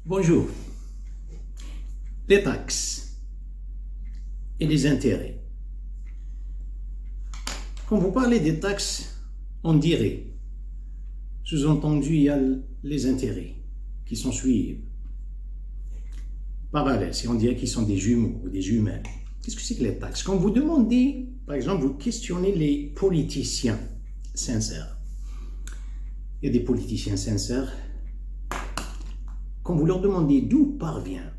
Bonjour. Les taxes et les intérêts. Quand vous parlez des taxes, on dirait, sous-entendu, il y a les intérêts qui sont suivis. Parallèles, si on dirait qu'ils sont des jumeaux ou des jumelles. Qu'est-ce que c'est que les taxes? Quand vous demandez, par exemple, vous questionnez les politiciens sincères. Il y a des politiciens sincères. Quand vous leur demandez d'où parvient,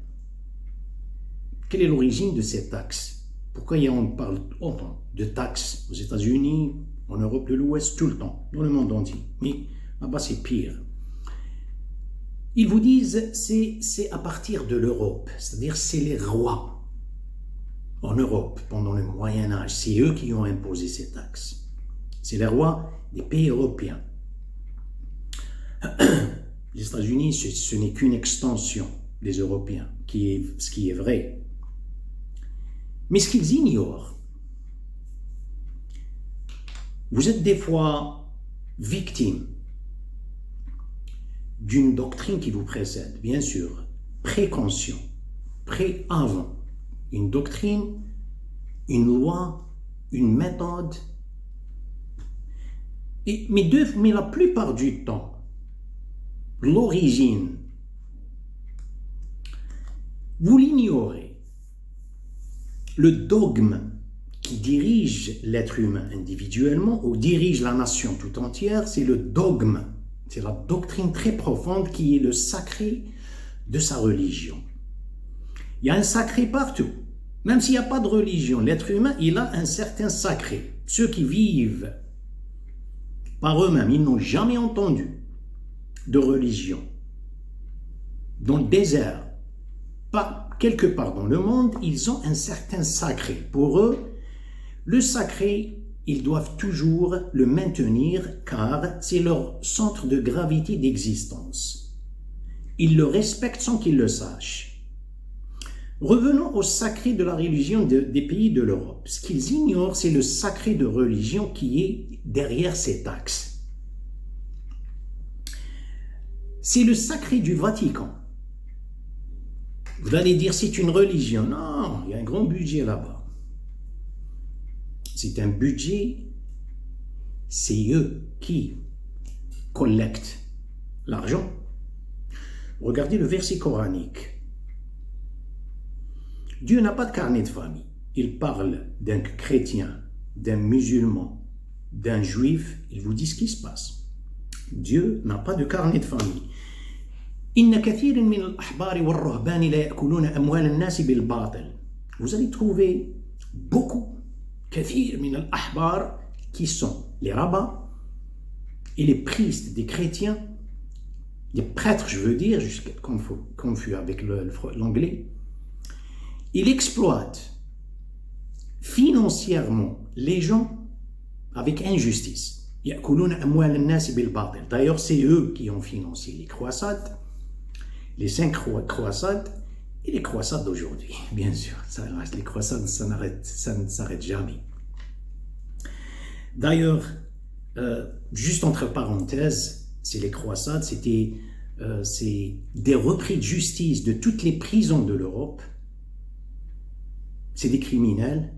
quelle est l'origine de ces taxes? Pourquoi on parle autant de taxes aux États-Unis, en Europe de l'Ouest, tout le temps, dans le monde entier? Mais là-bas, c'est pire. Ils vous disent c'est à partir de l'Europe, c'est-à-dire c'est les rois en Europe pendant le Moyen-Âge. C'est eux qui ont imposé ces taxes. C'est les rois des pays européens. Les États-Unis, ce n'est qu'une extension des Européens, ce qui est vrai. Mais ce qu'ils ignorent, vous êtes des fois victime d'une doctrine qui vous précède, bien sûr, précaution, avant, une doctrine, une loi, une méthode. Mais la plupart du temps, l'origine, vous l'ignorez. Le dogme qui dirige l'être humain individuellement ou dirige la nation tout entière, c'est le dogme. C'est la doctrine très profonde qui est le sacré de sa religion. Il y a un sacré partout. Même s'il n'y a pas de religion, l'être humain, il a un certain sacré. Ceux qui vivent par eux-mêmes, ils n'ont jamais entendu de religion. Dans le désert, pas quelque part dans le monde, ils ont un certain sacré. Pour eux, le sacré, ils doivent toujours le maintenir car c'est leur centre de gravité d'existence. Ils le respectent sans qu'ils le sachent. Revenons au sacré de la religion des pays de l'Europe. Ce qu'ils ignorent, c'est le sacré de religion qui est derrière ces taxes. C'est le sacré du Vatican. Vous allez dire, c'est une religion. Non, il y a un grand budget là-bas. C'est un budget, c'est eux qui collectent l'argent. Regardez le verset coranique. Dieu n'a pas de carnet de famille. Il parle d'un chrétien, d'un musulman, d'un juif. Il vous dit ce qui se passe. Dieu n'a pas de carnet de famille. Inna kathirin min al-ahbari wal-ruhbani la ya'kuluna amwal an-nas bil-batil. Vous allez trouver beaucoup, kathir min al-ahbar, qui sont les rabbins et les priestes des chrétiens, les prêtres, je veux dire, jusqu'à confus avec l'anglais. Ils exploitent financièrement les gens avec injustice. D'ailleurs, c'est eux qui ont financé les croisades, les 5 croisades et les croisades d'aujourd'hui. Bien sûr, les croisades, ça ne s'arrête jamais. D'ailleurs, juste entre parenthèses, c'est les croisades, c'est des repris de justice de toutes les prisons de l'Europe. C'est des criminels.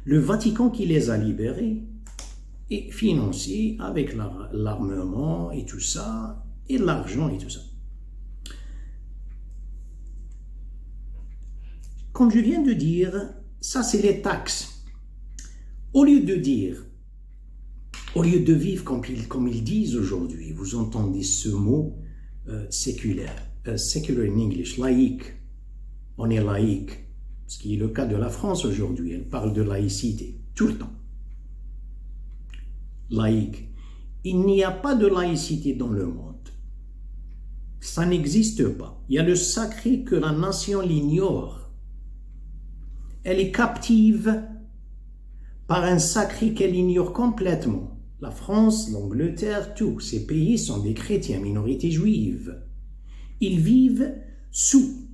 Le Vatican qui les a libérés et financé avec l'armement et tout ça, et l'argent et tout ça. Comme je viens de dire, ça c'est les taxes. Au lieu de vivre comme ils disent aujourd'hui, vous entendez ce mot séculaire, secular in English, laïque, on est laïque, ce qui est le cas de la France aujourd'hui, elle parle de laïcité, tout le temps. Laïque. Il n'y a pas de laïcité dans le monde. Ça n'existe pas. Il y a le sacré que la nation l'ignore. Elle est captive par un sacré qu'elle ignore complètement. La France, l'Angleterre, tous ces pays sont des chrétiens, minorités juives. Ils vivent sous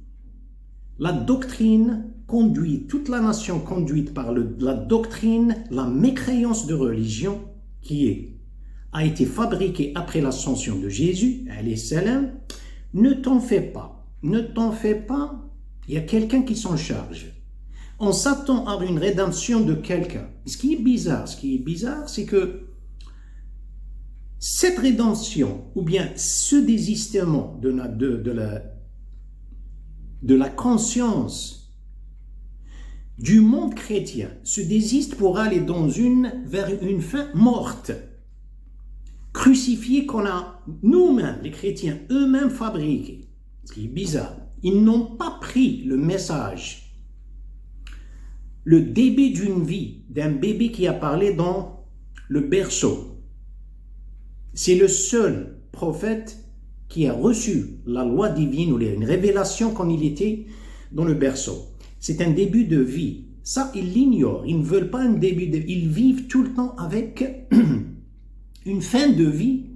la doctrine conduite, toute la nation conduite par la doctrine, la mécréance de religion qui a été fabriquée après l'ascension de Jésus, alayhi salam. Ne t'en fais pas. ne t'en fais pas, il y a quelqu'un qui s'en charge. On s'attend à une rédemption de quelqu'un. Ce qui est bizarre, c'est que cette rédemption, ou bien ce désistement de la conscience du monde chrétien, se désiste pour aller vers une fin morte, crucifiée qu'on a nous-mêmes, les chrétiens, eux-mêmes fabriqués. Ce qui est bizarre. Ils n'ont pas pris le message, le début d'une vie, d'un bébé qui a parlé dans le berceau. C'est le seul prophète qui a reçu la loi divine ou une révélation quand il était dans le berceau. C'est un début de vie. Ça, ils l'ignorent. Ils ne veulent pas un début de vie. Ils vivent tout le temps avec une fin de vie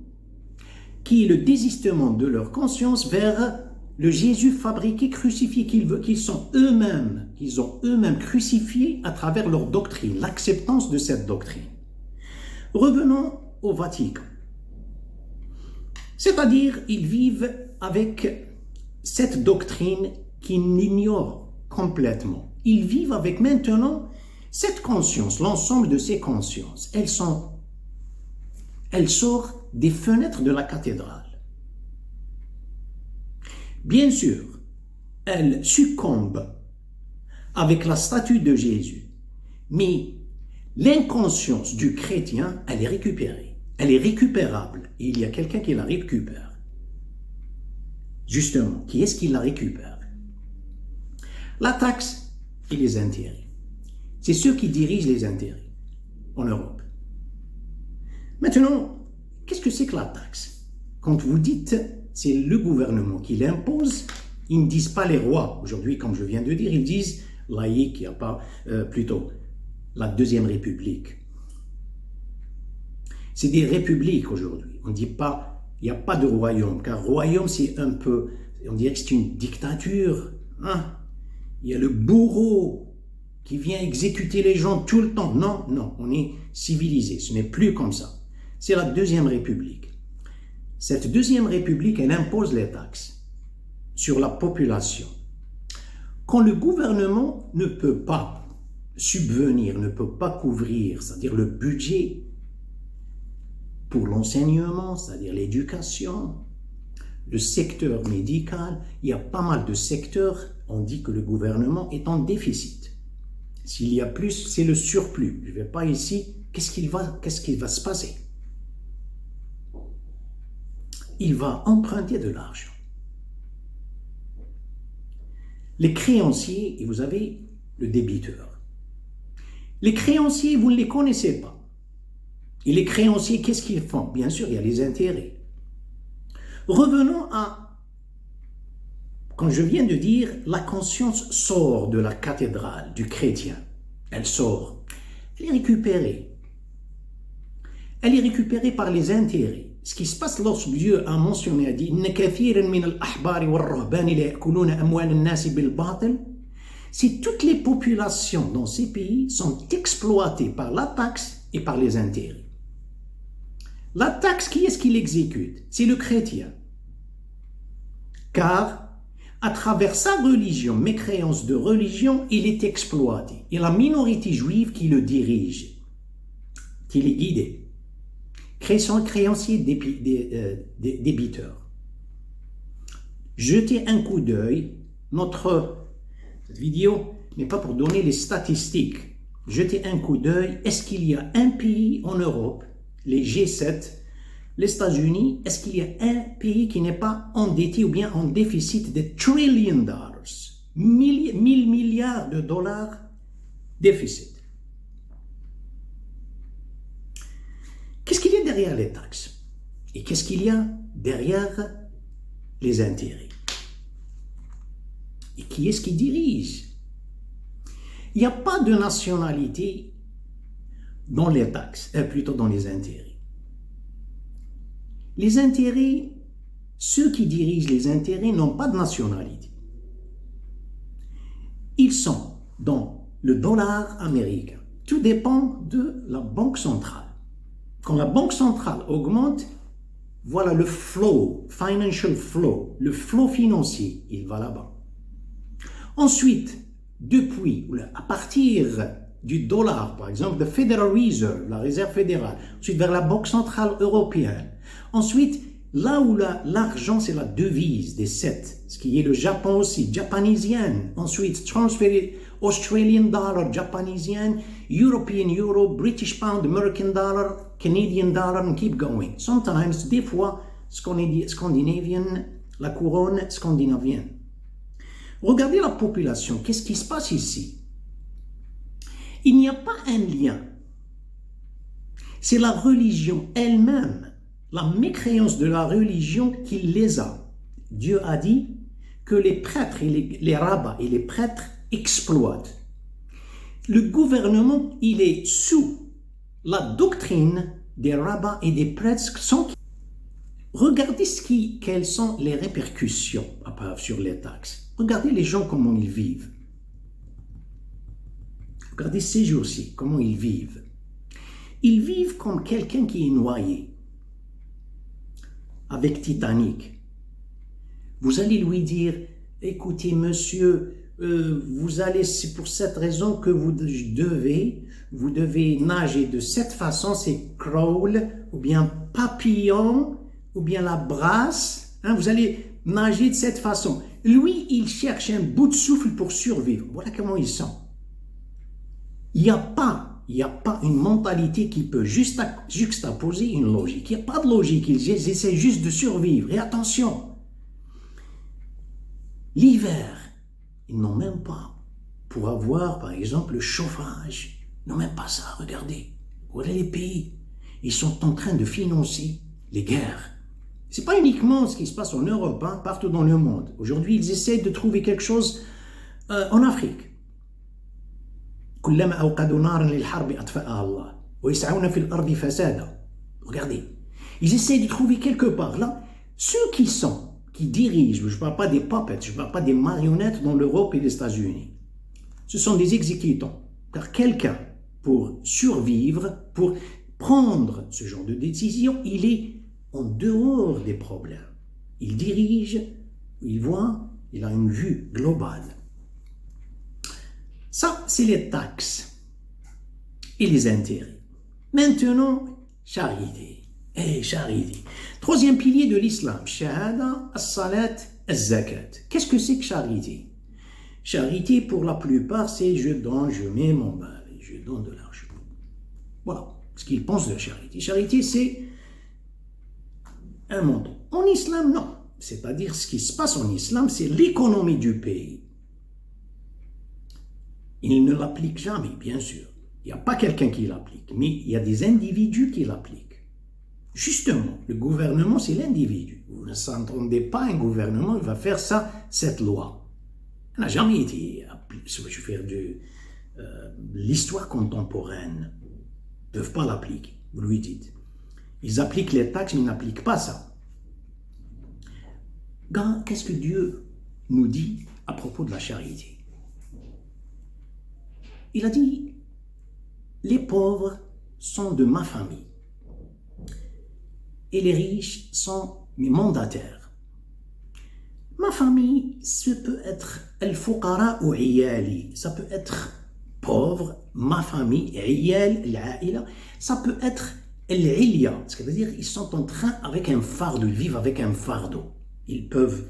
qui est le désistement de leur conscience vers le Jésus fabriqué, crucifié, qu'ils ont eux-mêmes crucifié à travers leur doctrine, l'acceptance de cette doctrine. Revenons au Vatican. C'est-à-dire, ils vivent avec cette doctrine qu'ils ignorent complètement. Ils vivent avec maintenant cette conscience, l'ensemble de ces consciences. Elles sortent des fenêtres de la cathédrale. Bien sûr, elles succombent avec la statue de Jésus, mais l'inconscience du chrétien, elle est récupérée. Elle est récupérable et il y a quelqu'un qui la récupère. Justement, qui est-ce qui la récupère? La taxe et les intérêts. C'est ceux qui dirigent les intérêts en Europe. Maintenant, qu'est-ce que c'est que la taxe? Quand vous dites c'est le gouvernement qui l'impose, ils ne disent pas les rois. Aujourd'hui, comme je viens de dire, ils disent laïque, il n'y a pas, plutôt la Deuxième République. C'est des républiques aujourd'hui. On ne dit pas, il n'y a pas de royaume, car royaume, c'est un peu, on dirait que c'est une dictature. Hein? Il y a le bourreau qui vient exécuter les gens tout le temps. Non, non, on est civilisé. Ce n'est plus comme ça. C'est la Deuxième République. Cette Deuxième République, elle impose les taxes sur la population. Quand le gouvernement ne peut pas subvenir, ne peut pas couvrir, c'est-à-dire le budget pour l'enseignement, c'est-à-dire l'éducation, le secteur médical, il y a pas mal de secteurs, on dit que le gouvernement est en déficit. S'il y a plus, c'est le surplus. Je ne vais pas ici, qu'est-ce qui va se passer? Il va emprunter de l'argent. Les créanciers, et vous avez le débiteur. Les créanciers, vous ne les connaissez pas. Et les créanciers, qu'est-ce qu'ils font? Bien sûr, il y a les intérêts. Revenons à, quand je viens de dire, la conscience sort de la cathédrale du chrétien. Elle sort. Elle est récupérée. Elle est récupérée par les intérêts. Ce qui se passe lorsque Dieu a mentionné, a dit si toutes les populations dans ces pays sont exploitées par la taxe et par les intérêts. La taxe, qui est-ce qui l'exécute? C'est le chrétien. Car, à travers sa religion, mécréance de religion, il est exploité. Et la minorité juive qui le dirige, qui l'est guidée. Créancier débiteur. Jetez un coup d'œil. Cette vidéo n'est pas pour donner les statistiques. Jetez un coup d'œil. Est-ce qu'il y a un pays en Europe, les G7, les États-Unis, est-ce qu'il y a un pays qui n'est pas endetté ou bien en déficit de trillion dollars, 1000 milliards de dollars déficit? Qu'est-ce qu'il y a derrière les taxes? Et qu'est-ce qu'il y a derrière les intérêts? Et qui est-ce qui dirige? Il n'y a pas de nationalité dans les taxes, plutôt dans les intérêts. Les intérêts, ceux qui dirigent les intérêts n'ont pas de nationalité. Ils sont dans le dollar américain. Tout dépend de la banque centrale. Quand la banque centrale augmente, Voilà le flow, financial flow, le flow financier, il va là-bas. Ensuite, à partir du dollar, par exemple, the Federal Reserve, la réserve fédérale, ensuite vers la Banque centrale européenne, ensuite, là où l'argent, c'est la devise des 7, ce qui est le Japon aussi, Japanese yen, ensuite, transféré Australian dollar, Japanese yen, European euro, British pound, American dollar, Canadian dollar, and keep going. Sometimes, des fois, scandinavienne, la couronne scandinavienne. Regardez la population, qu'est-ce qui se passe ici? Il n'y a pas un lien. C'est la religion elle-même, la mécréance de la religion qui les a. Dieu a dit que les prêtres, et les rabbins et les prêtres exploitent. Le gouvernement, il est sous la doctrine des rabbins et des prêtres. Regardez quelles sont les répercussions sur les taxes. Regardez les gens, comment ils vivent. Regardez ces jours-ci, comment ils vivent. Ils vivent comme quelqu'un qui est noyé avec Titanic. Vous allez lui dire, écoutez monsieur, c'est pour cette raison que vous devez nager de cette façon, c'est crawl, ou bien papillon, ou bien la brasse, hein, vous allez nager de cette façon. Lui, il cherche un bout de souffle pour survivre. Voilà comment ils sont. Il n'y a pas une mentalité qui peut juxtaposer une logique. Il n'y a pas de logique, ils essaient juste de survivre. Et attention, l'hiver, ils n'ont même pas, pour avoir par exemple le chauffage, ils n'ont même pas ça, regardez. Voilà les pays, ils sont en train de financer les guerres. Ce n'est pas uniquement ce qui se passe en Europe, hein, partout dans le monde. Aujourd'hui, ils essaient de trouver quelque chose en Afrique. Regardez, ils essaient de trouver quelque part là, ceux qui dirigent, je ne parle pas des puppets, je ne parle pas des marionnettes dans l'Europe et les États-Unis. Ce sont des exécutants. Car quelqu'un, pour survivre, pour prendre ce genre de décision, il est en dehors des problèmes. Il dirige, il voit, il a une vue globale. Ça, c'est les taxes et les intérêts. Maintenant, charité. Charité. Troisième pilier de l'islam, shahada, as-salat, az-zakat. Qu'est-ce que c'est que charité? Charité, pour la plupart, c'est je donne, je mets mon bal, je donne de l'argent. Voilà ce qu'ils pensent de charité. Charité, c'est un montant. En islam, non. C'est-à-dire, ce qui se passe en islam, c'est l'économie du pays. Il ne l'applique jamais, bien sûr. Il n'y a pas quelqu'un qui l'applique, mais il y a des individus qui l'appliquent. Justement, le gouvernement, c'est l'individu. Vous ne s'entendez pas, un gouvernement, il va faire ça, cette loi. Elle n'a jamais été appliquée. Je vais faire de l'histoire contemporaine. Ils ne peuvent pas l'appliquer, vous lui dites. Ils appliquent les taxes, mais ils n'appliquent pas ça. Qu'est-ce que Dieu nous dit à propos de la charité? Il a dit, les pauvres sont de ma famille et les riches sont mes mandataires. Ma famille, ça peut être al-fuqara ou iyali, ça peut être pauvre, ma famille, iyal, l'a'ila, ça peut être al-ilya, c'est-à-dire ils sont en train avec un fardeau, ils vivent avec un fardeau. Ils peuvent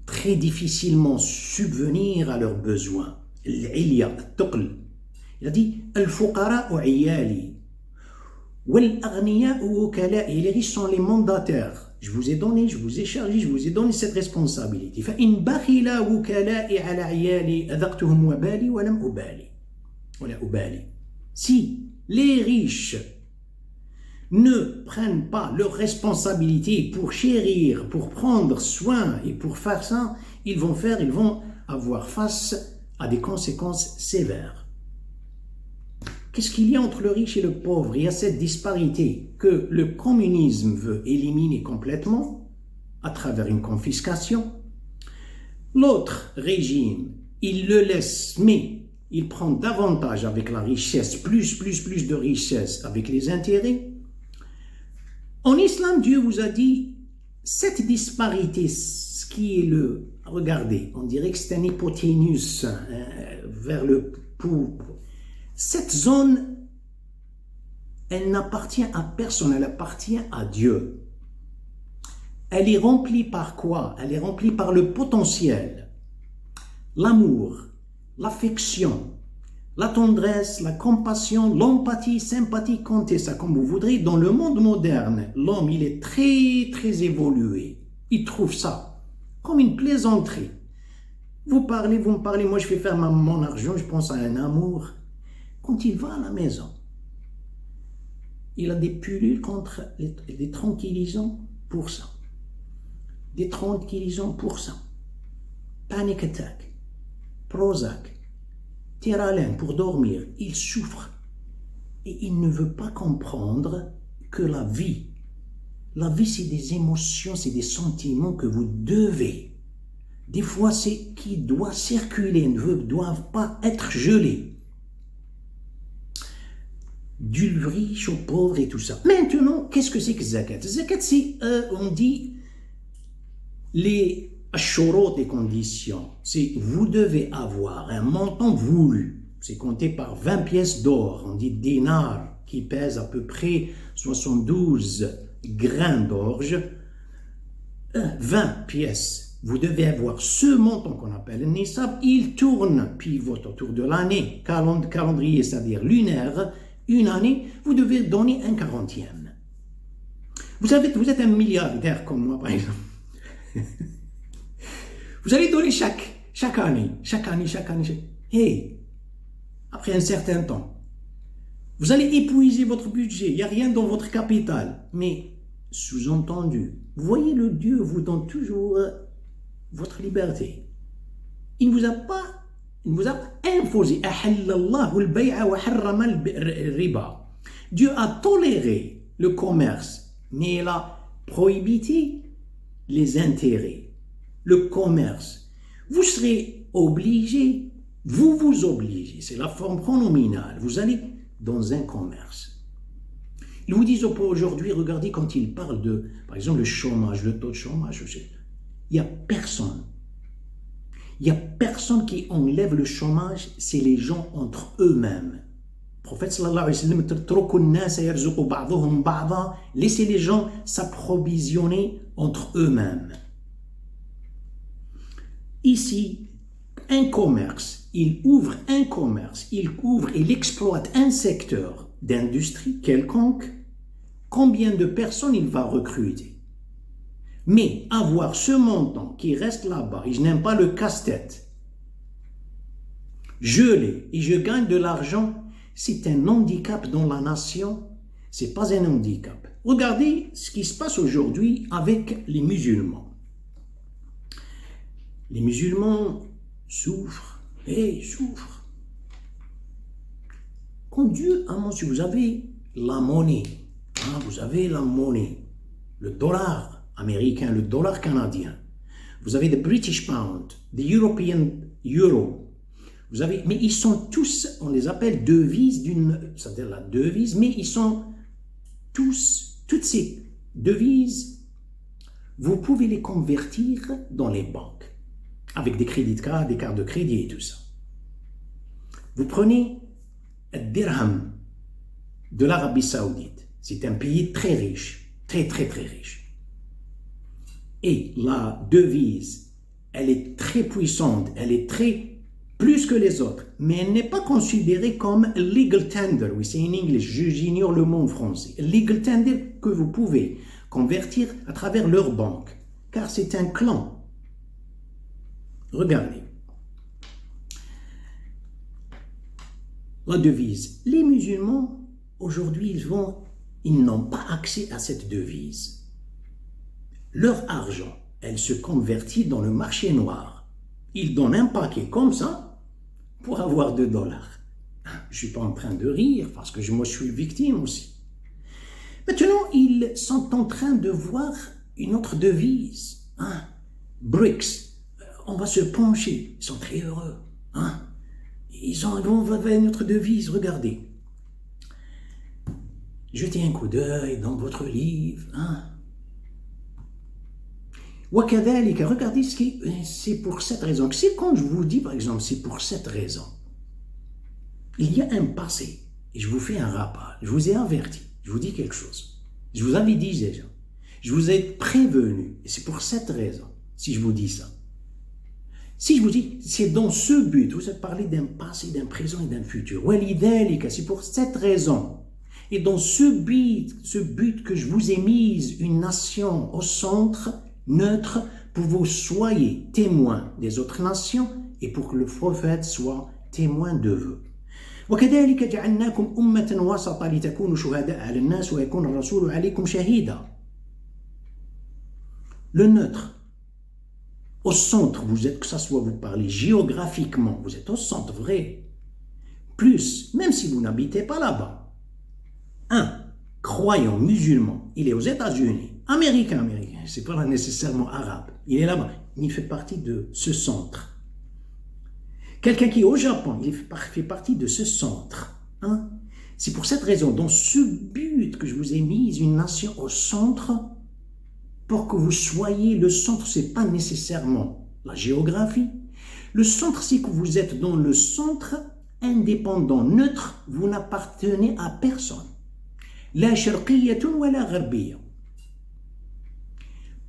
très difficilement subvenir à leurs besoins. العليا الثقل. Il a dit الفقراء عيالي والأغنياء وكلائي. Les riches sont les mandataires. Je vous ai donné, je vous ai chargé, je vous ai donné cette responsabilité. فإن بخل وكلائي على عيالي أذقتهم وبالي ولم أبالي ولا أبالي. Si les riches ne prennent pas leurs responsabilités pour chérir, pour prendre soin et pour faire ça, ils vont avoir face à des conséquences sévères. Qu'est-ce qu'il y a entre le riche et le pauvre? Il y a cette disparité que le communisme veut éliminer complètement à travers une confiscation. L'autre régime, il le laisse, mais il prend davantage avec la richesse, plus de richesse avec les intérêts. En islam, Dieu vous a dit, cette disparité, ce qui est le... Regardez, on dirait que c'est un hypoténuse vers le pouls. Cette zone, elle n'appartient à personne, elle appartient à Dieu. Elle est remplie par quoi? Elle est remplie par le potentiel, l'amour, l'affection, la tendresse, la compassion, l'empathie, sympathie, comptez ça comme vous voudrez. Dans le monde moderne, l'homme, il est très, très évolué. Il trouve ça comme une plaisanterie. Vous me parlez, moi je vais faire mon argent, je pense à un amour. Quand il va à la maison, il a des pilules contre des tranquillisants pour ça. Des tranquillisants pour ça. Panic attack, Prozac, Tyralène pour dormir. Il souffre. Et il ne veut pas comprendre que la vie, c'est des émotions, c'est des sentiments que vous devez. Des fois, c'est qui doit circuler, ne doivent pas être gelés. Du riche au pauvre et tout ça. Maintenant, qu'est-ce que c'est que zakat? Zakat, c'est, on dit, les shurut des conditions. C'est vous devez avoir un montant voulu. C'est compté par 20 pièces d'or. On dit dinar, qui pèse à peu près 72 grains d'orge. 20 pièces. Vous devez avoir ce montant qu'on appelle le nisab. Il tourne, pivote autour de l'année. Calendrier, c'est-à-dire lunaire. Une année, vous devez donner un 40e. Vous êtes un milliardaire comme moi, par exemple. Vous allez donner chaque année. Et après un certain temps, vous allez épuiser votre budget. Il n'y a rien dans votre capital. Mais, sous-entendu, vous voyez, le Dieu vous donne toujours votre liberté. Il ne vous a pas imposé. Dieu a toléré le commerce, mais il a prohibé les intérêts. Le commerce. Vous serez obligé, vous vous obligez, c'est la forme pronominale. Vous allez dans un commerce. Ils vous disent aujourd'hui, regardez quand ils parlent de, par exemple, le chômage, le taux de chômage, il n'y a personne. Il n'y a personne qui enlève le chômage, c'est les gens entre eux-mêmes. Le prophète sallallahu alayhi wa sallam, laissez les gens s'approvisionner entre eux-mêmes. Ici, un commerce, il ouvre un commerce, il exploite un secteur d'industrie quelconque, combien de personnes il va recruter. Mais avoir ce montant qui reste là-bas, et je n'aime pas le casse-tête, je l'ai et je gagne de l'argent, c'est un handicap dans la nation, c'est pas un handicap. Regardez ce qui se passe aujourd'hui avec les musulmans. Les musulmans souffrent et souffrent. Quand Dieu a mentionné, vous avez la monnaie, vous avez la monnaie, le dollar américain, le dollar canadien, vous avez le British Pound, le European Euro, vous avez, mais ils sont tous, on les appelle devises c'est-à-dire la devise, mais ils sont tous, toutes ces devises, vous pouvez les convertir dans les banques, avec des crédits de cartes, des cartes de crédit et tout ça. Vous prenez le dirham de l'Arabie Saoudite, c'est un pays très riche, très riche. Et la devise, elle est très puissante, elle est plus que les autres, mais elle n'est pas considérée comme legal tender. Oui, c'est en anglais, j'ignore le mot en français. Legal tender que vous pouvez convertir à travers leur banque, car c'est un clan. Regardez. La devise. Les musulmans, aujourd'hui, ils n'ont pas accès à cette devise. Leur argent, elle se convertit dans le marché noir. Ils donnent un paquet comme ça pour avoir $2. Je ne suis pas en train de rire parce que moi je suis victime aussi. Maintenant, ils sont en train de voir une autre devise. BRICS. On va se pencher. Ils sont très heureux. Ils vont vers notre devise. Regardez. jetez un coup d'œil dans votre livre. Hein. Regardez c'est pour cette raison. C'est quand je vous dis, par exemple, c'est pour cette raison. Il y a un passé, et je vous fais un rappel, je vous ai averti, je vous dis quelque chose. Je vous avais dit déjà, je vous ai prévenu, et c'est pour cette raison, si je vous dis ça. Si je vous dis, c'est dans ce but, vous avez parlé d'un passé, d'un présent et d'un futur. C'est pour cette raison. Et dans ce but que je vous ai mis une nation au centre, neutre, pour que vous soyez témoins des autres nations et pour que le prophète soit témoin de vous. وكذلك جعلناكم أمة وسطا لتكونوا شهداء على الناس ويكون الرسول عليكم شهيدا. Le neutre, au centre, vous êtes, que ce soit vous parlez géographiquement, vous êtes au centre, vrai. Plus, même si vous n'habitez pas là-bas. Un croyant musulman, il est aux États-Unis, américain, c'est pas nécessairement arabe, il est là-bas, il fait partie de ce centre. Quelqu'un qui est au Japon, il fait partie de ce centre. Hein? C'est pour cette raison, dans ce but que je vous ai mis une nation au centre, pour que vous soyez le centre, c'est pas nécessairement la géographie. Le centre, c'est que vous êtes dans le centre indépendant, neutre, vous n'appartenez à personne. La sharqiyyatun wa la gharbiyya.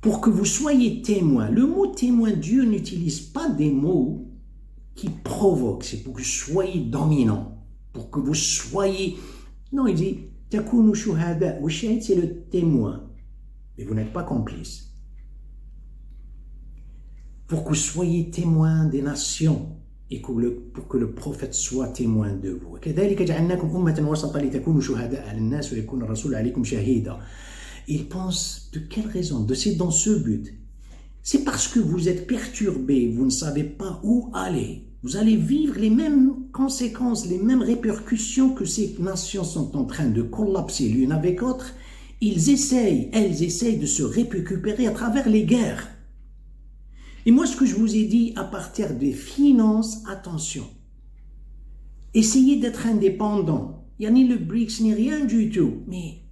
Pour que vous soyez témoin, le mot témoin, Dieu n'utilise pas des mots qui provoquent, c'est pour que vous soyez dominant, pour que vous soyez... Non, il dit, takunu shuhada, le shahid c'est le témoin. Mais vous n'êtes pas complice. Pour que vous soyez témoin des nations et pour que le prophète soit témoin de vous. Il pense de quelle raison? C'est dans ce but. C'est parce que vous êtes perturbé, vous ne savez pas où aller. Vous allez vivre les mêmes conséquences, les mêmes répercussions que ces nations sont en train de collapser l'une avec l'autre. Elles essayent de se récupérer à travers les guerres. Et moi, ce que je vous ai dit à partir des finances, attention. Essayez d'être indépendant. Le BRICS n'est rien du tout. Mais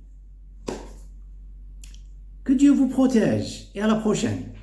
que Dieu vous protège et à la prochaine.